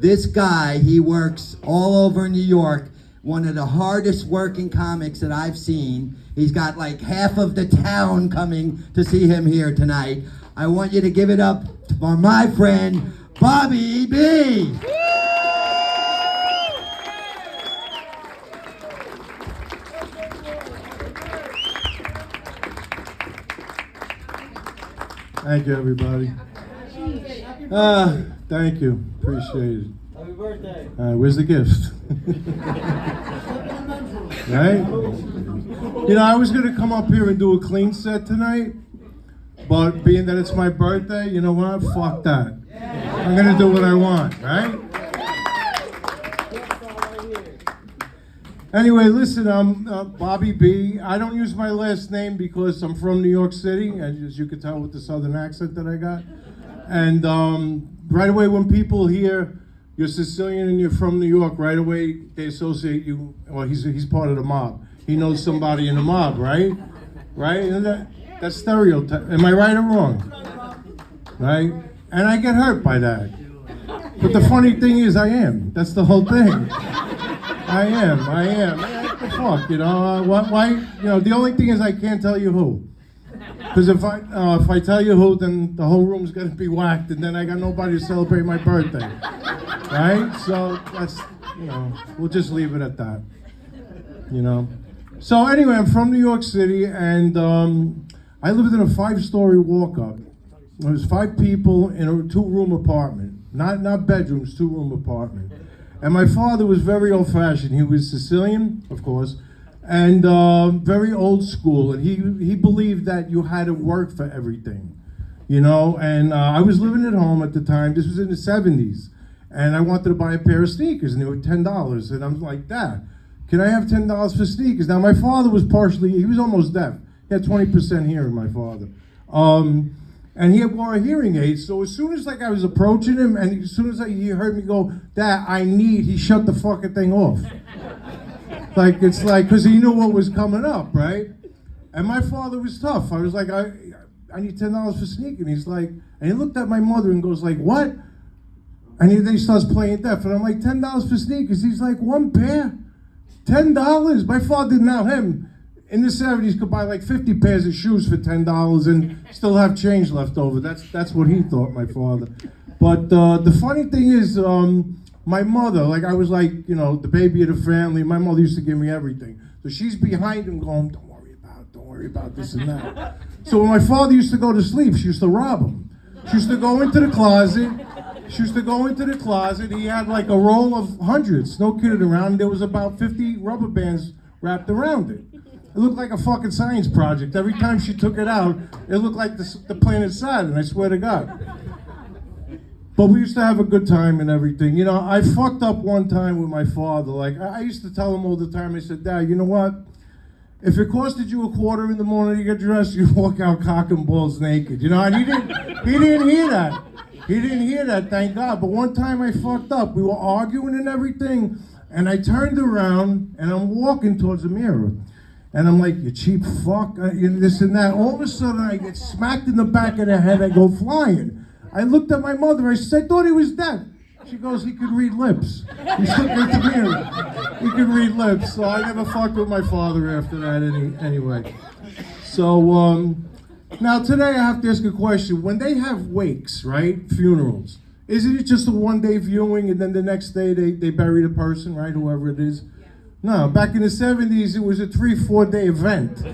This guy, he works all over New York. One of the hardest working comics that I've seen. He's got like half of the town coming to see him here tonight. I want you to give it up for my friend, Bobby B. Thank you, everybody. Thank you. Appreciate it. Happy birthday. Where's the gift? Right? You know, I was going to come up here and do a clean set tonight, but being that it's my birthday, you know what? Fuck that. I'm going to do what I want, right? Anyway, listen, I'm Bobby B. I don't use my last name because I'm from New York City, as you can tell with the southern accent that I got. And right away when people hear you're Sicilian and you're from New York, right away they associate you, well, he's part of the mob. He knows somebody in the mob, right? Right? And that's stereotype. Am I right or wrong? Right? And I get hurt by that. But the funny thing is I am. That's the whole thing. I am. What the fuck, you know? Why? You know, the only thing is I can't tell you who. Because if I tell you who, then the whole room's gonna be whacked, and then I got nobody to celebrate my birthday, right? So that's, you know, we'll just leave it at that, you know. So anyway, I'm from New York City, and I lived in a 5-story walk-up. There was 5 people in a 2-room apartment, not bedrooms, 2-room apartment. And my father was very old-fashioned. He was Sicilian, of course, and very old school. And he believed that you had to work for everything, you know. And I was living at home at the time. This was in the 70s. And I wanted to buy a pair of sneakers, and they were $10. And I'm like, Dad, can I have $10 for sneakers? Now, my father was he was almost deaf. He had 20% hearing, my father. And he wore a hearing aid, so as soon as like I was approaching him, and as soon as he heard me go, Dad, he shut the fucking thing off. Like, it's like, because he knew what was coming up, right? And my father was tough. I was like, I need $10 for sneakers. And he's like, and he looked at my mother and goes like, what? And then he starts playing deaf, and I'm like, $10 for sneakers? He's like, 1 pair? $10? My father didn't know him. In the 70s, could buy like 50 pairs of shoes for $10 and still have change left over. That's what he thought, my father. But the funny thing is, my mother, like I was like, you know, the baby of the family. My mother used to give me everything. So she's behind him going, don't worry about this and that. So when my father used to go to sleep, she used to rob him. She used to go into the closet. He had like a roll of hundreds, no kidding around. There was about 50 rubber bands wrapped around it. It looked like a fucking science project. Every time she took it out, it looked like the planet Saturn, I swear to God. But we used to have a good time and everything. You know, I fucked up one time with my father. Like, I used to tell him all the time, I said, Dad, you know what? If it costed you $1 in the morning to get dressed, you walk out cock and balls naked. You know, and he didn't hear that. He didn't hear that, thank God. But one time I fucked up. We were arguing and everything, and I turned around, and I'm walking towards the mirror. And I'm like, you cheap fuck, this and that. All of a sudden, I get smacked in the back of the head. I go flying. I looked at my mother. I said, I thought he was dead. She goes, he could read lips. He looked at the mirror. He could read lips. So I never fucked with my father after that anyway. So now today I have to ask a question. When they have wakes, right, funerals, isn't it just a one-day viewing and then the next day they bury the person, right, whoever it is? No, back in the 70s, it was a 3-4 day event.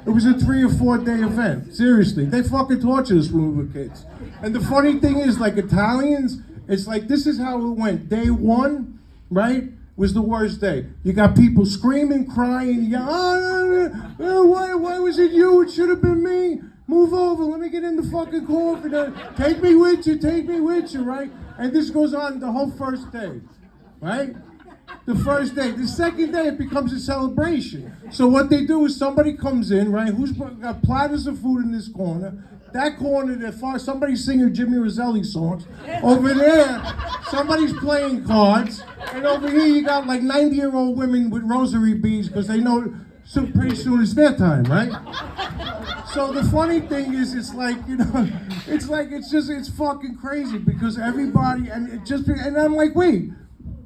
It was a 3 or 4 day event. Seriously, they fucking tortured us when we were kids. And the funny thing is, like Italians, it's like this is how it went. Day 1, right, was the worst day. You got people screaming, crying, why was it you? It should have been me. Move over, let me get in the fucking coffin. Take me with you, right? And this goes on the whole first day, right? The first day. The second day, it becomes a celebration. So what they do is somebody comes in, right? Who's got platters of food in this corner? That corner, somebody's singing Jimmy Rosselli songs. Over there, somebody's playing cards. And over here, you got like 90-year-old women with rosary beads because they know pretty soon it's their time, right? So the funny thing is, it's like, you know, it's fucking crazy because everybody, and I'm like, wait,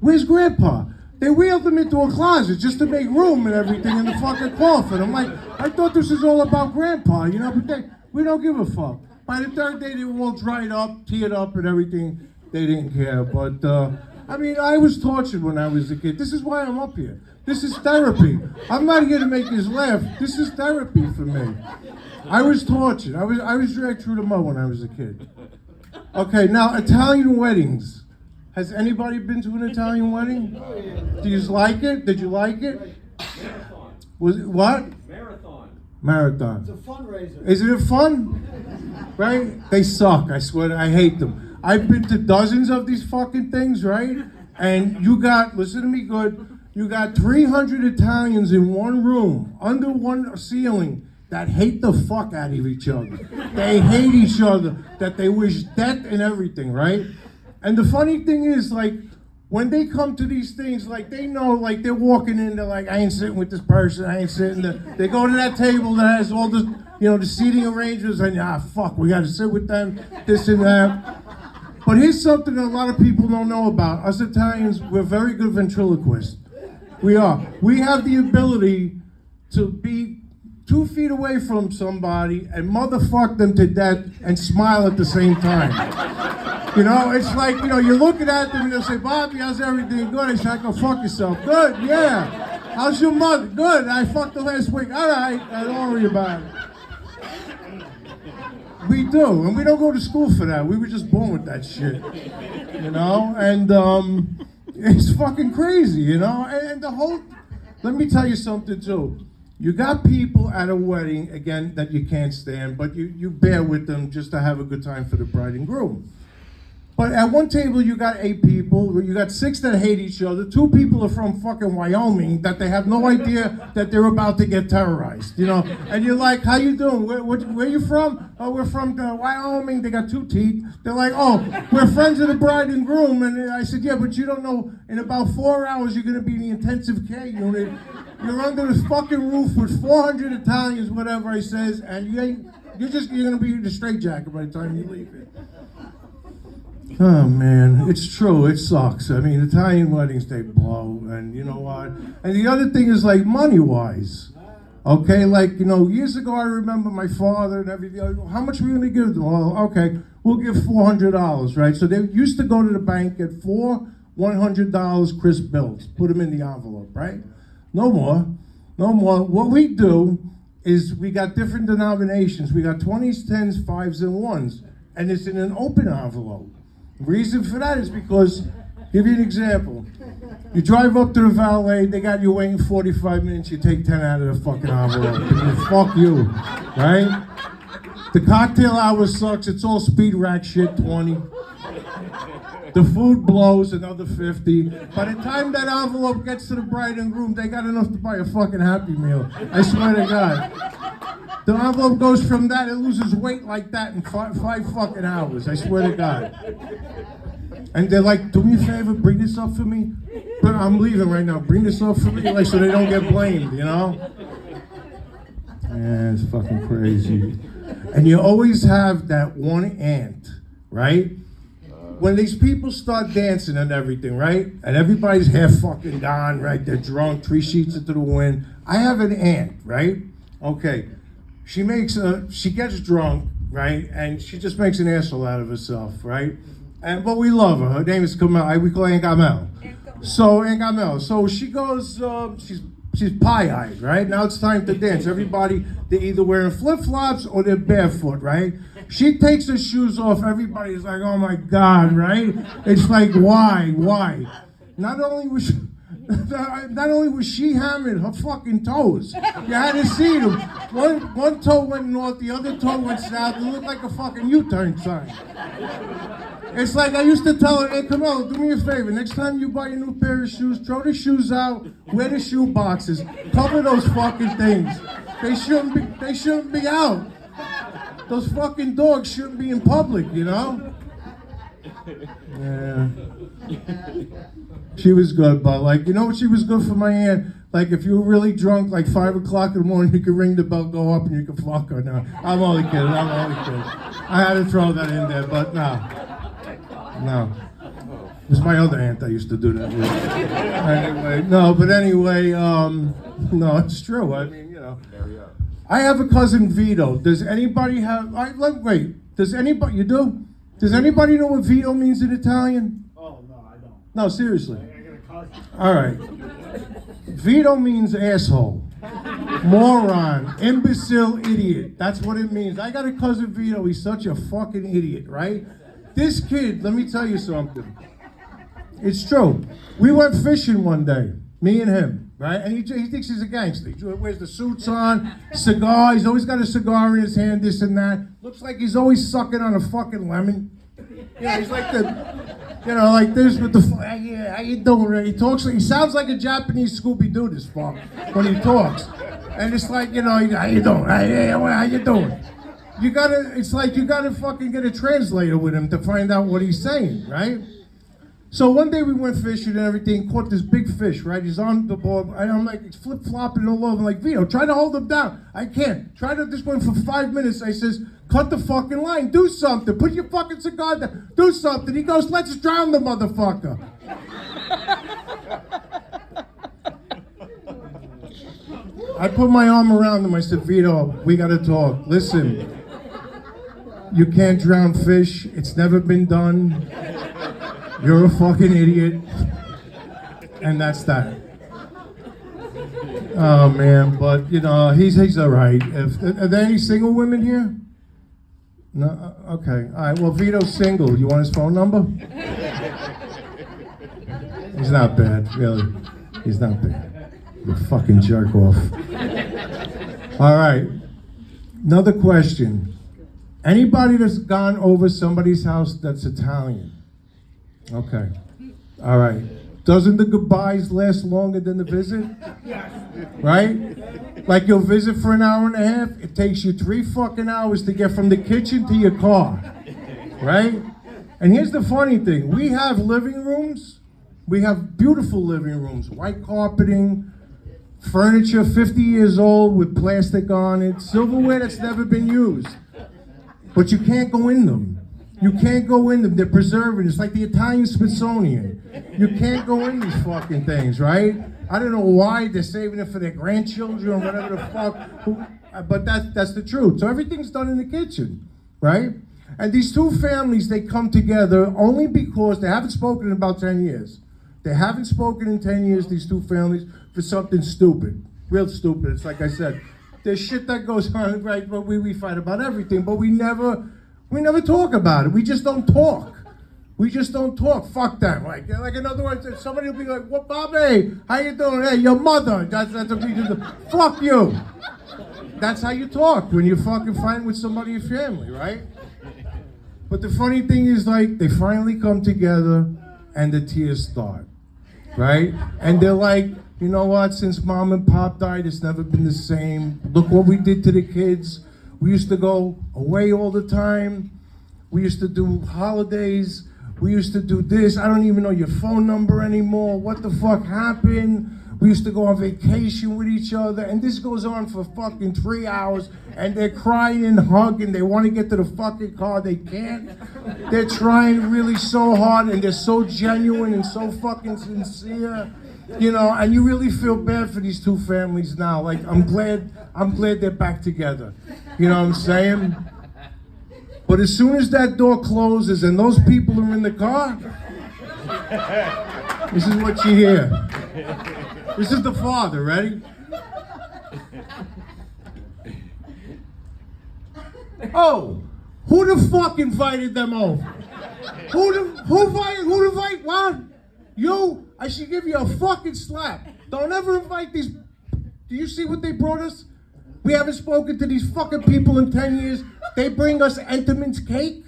where's Grandpa? They wheeled him into a closet just to make room and everything in the fucking coffin. I'm like, I thought this was all about Grandpa, you know, but we don't give a fuck. By the third day, they were all dried up, teared up and everything. They didn't care, but, I mean, I was tortured when I was a kid. This is why I'm up here. This is therapy. I'm not here to make you laugh. This is therapy for me. I was tortured. I was dragged through the mud when I was a kid. Okay, now Italian weddings. Has anybody been to an Italian wedding? Do you like it? Did you like it? Marathon. Was it what? Marathon. It's a fundraiser. Isn't it fun? Right? They suck. I swear. I hate them. I've been to dozens of these fucking things, right? And you got, listen to me good, you got 300 Italians in one room, under one ceiling, that hate the fuck out of each other. They hate each other, that they wish death and everything, right? And the funny thing is, like, when they come to these things, like, they know, like, they're walking in, they're like, I ain't sitting with this person, I ain't sitting there. They go to that table that has all the, you know, the seating arrangements, and, fuck, we gotta sit with them, this and that. But here's something that a lot of people don't know about. Us Italians, we're very good ventriloquists. We are. We have the ability to be 2 feet away from somebody and motherfuck them to death and smile at the same time. You know, it's like, you know, you're looking at them and they'll say, Bobby, how's everything? Good. I say, go fuck yourself. Good, yeah. How's your mother? Good. I fucked her last week. All right, don't worry about it. We do, and we don't go to school for that. We were just born with that shit, you know? And it's fucking crazy, you know? And the whole, let me tell you something too. You got people at a wedding, again, that you can't stand, but you bear with them just to have a good time for the bride and groom. But at one table, you got 8 people, you got 6 that hate each other, 2 people are from fucking Wyoming that they have no idea that they're about to get terrorized, you know? And you're like, how you doing? Where you from? Oh, we're from Wyoming. They got 2 teeth. They're like, oh, we're friends of the bride and groom. And I said, yeah, but you don't know, in about 4 hours, you're gonna be in the intensive care unit. You're under this fucking roof with 400 Italians, whatever I says, and you're gonna be in a straitjacket by the time you leave it. Oh man, it's true, it sucks. I mean, Italian weddings, they blow, and you know what? And the other thing is like money-wise. Okay, like, you know, years ago I remember my father and everything, how much are we gonna give them? Well, okay, we'll give $400, right? So they used to go to the bank, get 4 $100 crisp bills, put them in the envelope, right? No more. What we do is we got different denominations. We got 20s, 10s, 5s, and 1s, and it's in an open envelope. The reason for that is because, give you an example. You drive up to the valet, they got you waiting 45 minutes, you take 10 out of the fucking envelope. And fuck you, right? The cocktail hour sucks, it's all speed rack shit, 20. The food blows, another 50. By the time that envelope gets to the bride and groom, they got enough to buy a fucking Happy Meal. I swear to God. The envelope goes from that, it loses weight like that in 5 fucking hours. I swear to God. And they're like, do me a favor, bring this up for me. But I'm leaving right now. Bring this up for me, like, so they don't get blamed, you know? Yeah, it's fucking crazy. And you always have that one aunt, right? When these people start dancing and everything, right? And everybody's half fucking gone, right? They're drunk, 3 sheets into the wind. I have an aunt, right? Okay. She gets drunk, right? And she just makes an asshole out of herself, right? But we love her. Her name is Kamel. We call her Aunt Kamel. So, Aunt Kamel. So she goes, she's pie-eyed, right? Now it's time to dance. Everybody, they're either wearing flip-flops or they're barefoot, right? She takes her shoes off. Everybody's like, oh my God, right? It's like, why? Not only was she hammering her fucking toes. You had to see them. One toe went north, the other toe went south. It looked like a fucking U-turn sign. It's like I used to tell her, hey, Camilla, do me a favor. Next time you buy a new pair of shoes, throw the shoes out, wear the shoe boxes, cover those fucking things. They shouldn't be out. Those fucking dogs shouldn't be in public, you know? Yeah. She was good, but like, you know what she was good for my aunt? Like if you were really drunk, like 5 o'clock in the morning, you could ring the bell, go up, and you could fuck her. No, I'm only kidding. I had to throw that in there, but no. It was my other aunt I used to do that with. Anyway, no, it's true. I mean, you know. I have a cousin Vito. Does anybody have? Wait. Does anybody? You do? Does anybody know what Vito means in Italian? Oh, no, I don't. No, seriously. I got a cousin. All right. Vito means asshole, moron, imbecile, idiot. That's what it means. I got a cousin Vito. He's such a fucking idiot, right? This kid, let me tell you something. It's true. We went fishing one day, me and him, right? And he thinks he's a gangster. He wears the suits on, cigar. He's always got a cigar in his hand, this and that. Looks like he's always sucking on a fucking lemon. Yeah, he's like like this with the, yeah, how you doing? He talks, he sounds like a Japanese Scooby-Doo, this fuck, when he talks. And it's like, how you doing? Hey, how you doing? It's like you gotta fucking get a translator with him to find out what he's saying, right? So one day we went fishing and everything, caught this big fish, right? He's on the board, and I'm like, it's flip-flopping all over. I'm like, Vito, try to hold him down. I can't. Try to, this one for 5 minutes. I says, cut the fucking line, do something. Put your fucking cigar down, do something. He goes, let's drown the motherfucker. I put my arm around him. I said, Vito, we gotta talk. Listen, you can't drown fish. It's never been done. You're a fucking idiot. And that's that. Oh man, but he's all right. Are there any single women here? No? Okay. All right, well, Vito's single. You want his phone number? He's not bad, really. He's not bad. You fucking jerk off. All right. Another question. Anybody that's gone over somebody's house that's Italian? Okay. All right. Doesn't the goodbyes last longer than the visit? Right? Like you'll visit for an hour and a half, it takes you 3 fucking hours to get from the kitchen to your car. Right? And here's the funny thing. We have living rooms. We have beautiful living rooms. White carpeting, furniture 50 years old with plastic on it, silverware that's never been used. But you can't go in them. You can't go in them. They're preserving. It's like the Italian Smithsonian. You can't go in these fucking things, right? I don't know why they're saving it for their grandchildren or whatever the fuck. But that's the truth. So everything's done in the kitchen, right? And these two families, they come together only because they haven't spoken in about 10 years. They haven't spoken in 10 years, these two families, for something stupid. Real stupid. It's like I said, there's shit that goes on, right? But we fight about everything, but we never talk about it. We just don't talk. We just don't talk. Fuck them. Like in other words, if somebody will be like, "What, Bobby? How you doing? Hey, your mother." That's what we do. Fuck you. That's how you talk when you're fucking fighting with somebody in your family, right? But the funny thing is, like, they finally come together and the tears start, right? And they're like, you know what? Since mom and pop died, it's never been the same. Look what we did to the kids. We used to go away all the time. We used to do holidays. We used to do this. I don't even know your phone number anymore. What the fuck happened? We used to go on vacation with each other. And this goes on for fucking 3 hours. And they're crying and hugging. They want to get to the fucking car. They can't. They're trying really so hard. And they're so genuine and so fucking sincere. And you really feel bad for these two families now. Like, I'm glad they're back together. You know what I'm saying? But as soon as that door closes and those people are in the car, this is what you hear. This is the father, ready? Oh, who the fuck invited them over? Who invited, what? You? I should give you a fucking slap. Don't ever invite these. Do you see what they brought us? We haven't spoken to these fucking people in 10 years. They bring us Entenmann's cake?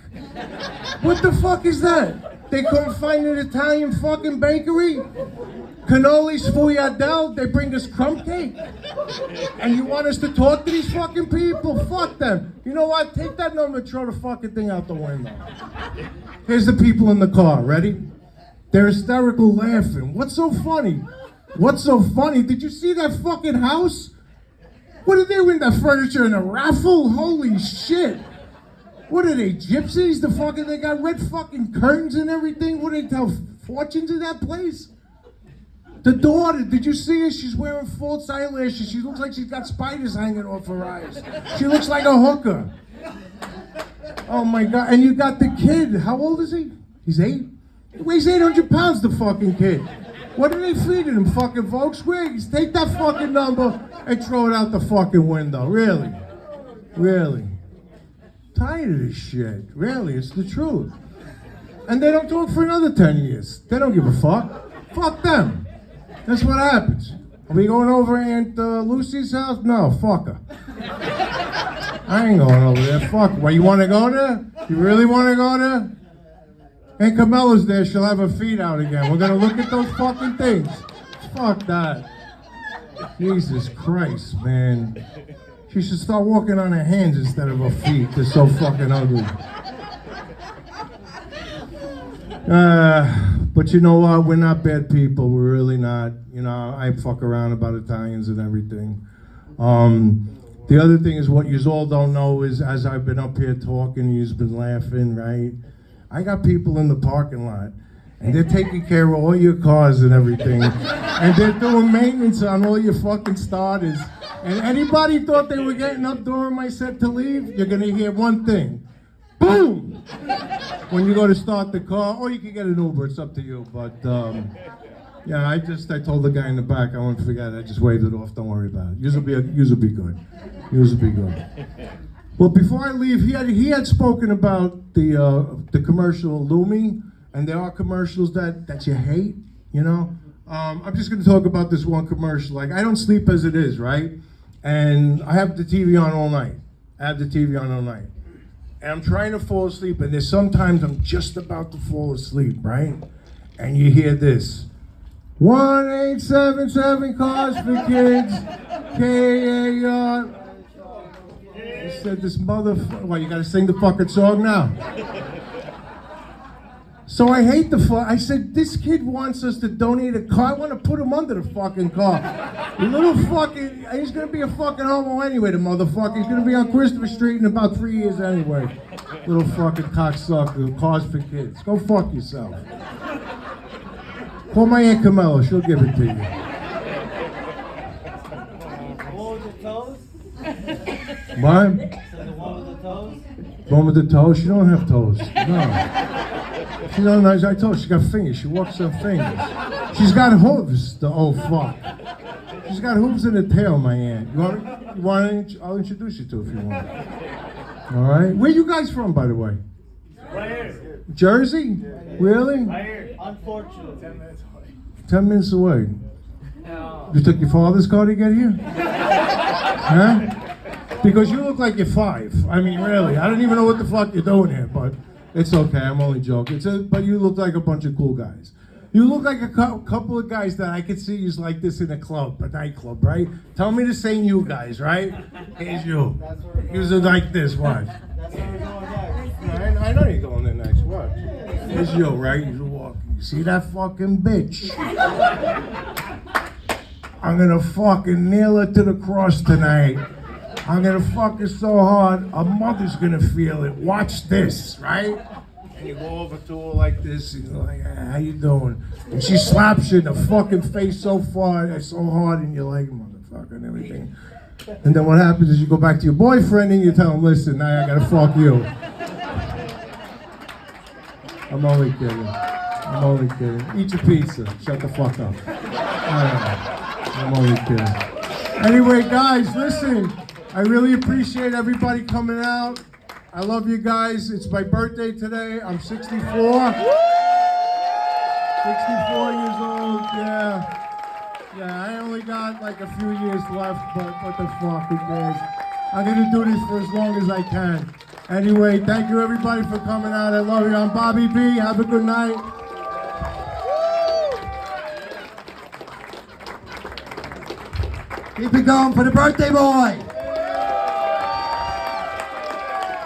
What the fuck is that? They couldn't find an Italian fucking bakery? Cannolis Fuyadel, they bring us crumb cake? And you want us to talk to these fucking people? Fuck them. You know what? Take that number and throw the fucking thing out the window. Here's the people in the car, ready? They're hysterical laughing. What's so funny? What's so funny? Did you see that fucking house? What did they win that furniture in a raffle? Holy shit. What are they, gypsies? They got red fucking curtains and everything? What do they tell fortunes in that place? The daughter, did you see her? She's wearing false eyelashes. She looks like she's got spiders hanging off her eyes. She looks like a hooker. Oh my God, and you got the kid. How old is he? He's 8? He weighs 800 pounds, the fucking kid. What are they feeding him, fucking Volkswagens? Take that fucking number and throw it out the fucking window. Really? Really? Tired of this shit. Really, it's the truth. And they don't do it for another 10 years. They don't give a fuck. Fuck them. That's what happens. Are we going over Aunt Lucy's house? No, fuck her. I ain't going over there. Fuck. Why, you want to go there? You really want to go there? Aunt Camilla's there. She'll have her feet out again. We're going to look at those fucking things. Fuck that. Jesus Christ, man. She should start walking on her hands instead of her feet. They're so fucking ugly. But you know what? We're not bad people. We're really not. You know, I fuck around about Italians and everything. The other thing is what you all don't know is as I've been up here talking, you've been laughing, right? I got people in the parking lot, and they're taking care of all your cars and everything, and they're doing maintenance on all your fucking starters. And anybody thought they were getting up during my set to leave, you're gonna hear one thing. Boom! When you go to start the car, or you can get an Uber, it's up to you. But yeah, I told the guy in the back, I won't forget it, I just waved it off, don't worry about it. Yours will be good. Yours will be good. Well, before I leave, he had spoken about the commercial Lumi, and there are commercials that you hate, you know? I'm just gonna talk about this one commercial. Like, I don't sleep as it is, right? And I have the TV on all night. And I'm trying to fall asleep, and there's sometimes I'm just about to fall asleep, right? And you hear this. 1877 Cars for Kids, KAR. He said this motherfucker, what, you gotta sing the fucking song now? So I hate I said, this kid wants us to donate a car. I want to put him under the fucking car. You little fucking, he's gonna be a fucking homo anyway, the motherfucker. He's gonna be on Christopher Street in about 3 years anyway. Little fucking cocksucker, Cars for Kids. Go fuck yourself. Call my Aunt Camilla, she'll give it to you. The one with the toes? What? The one with the toes? The one with the toes? She don't have toes. No. She don't know, I told her, she got fingers. She walks on fingers. She's got hooves, the old fuck. She's got hooves in the tail, my aunt. You want to, I'll introduce you to if you want. All right? Where you guys from, by the way? Right here. Jersey? Really? Right here. Unfortunately. 10 minutes away. 10 minutes away. No. You took your father's car to get here? Huh? Because you look like you're 5. I mean, really. I don't even know what the fuck you're doing here, but it's okay. I'm only joking. But you look like a bunch of cool guys. You look like a couple of guys that I could see you like this in a nightclub, right? Tell me this ain't you guys, right? Here's you. You're like this, watch. That's where we're going next. I know you're going there next, watch. Here's you, right? You're walking. You see that fucking bitch? I'm gonna fucking nail her to the cross tonight. I'm gonna fuck her so hard, her mother's gonna feel it. Watch this, right? And you go over to her like this, and you're like, how you doing? And she slaps you in the fucking face so hard, and you're like, motherfucker, and everything. And then what happens is you go back to your boyfriend and you tell him, listen, now I gotta fuck you. I'm only kidding. Eat your pizza. Shut the fuck up. I'm only kidding. Anyway, guys, listen. I really appreciate everybody coming out. I love you guys. It's my birthday today. I'm 64. 64 years old, yeah. Yeah, I only got like a few years left, but what the fuck, who cares? I'm gonna do this for as long as I can. Anyway, thank you everybody for coming out. I love you. I'm Bobby B. Have a good night. Keep it going for the birthday boy.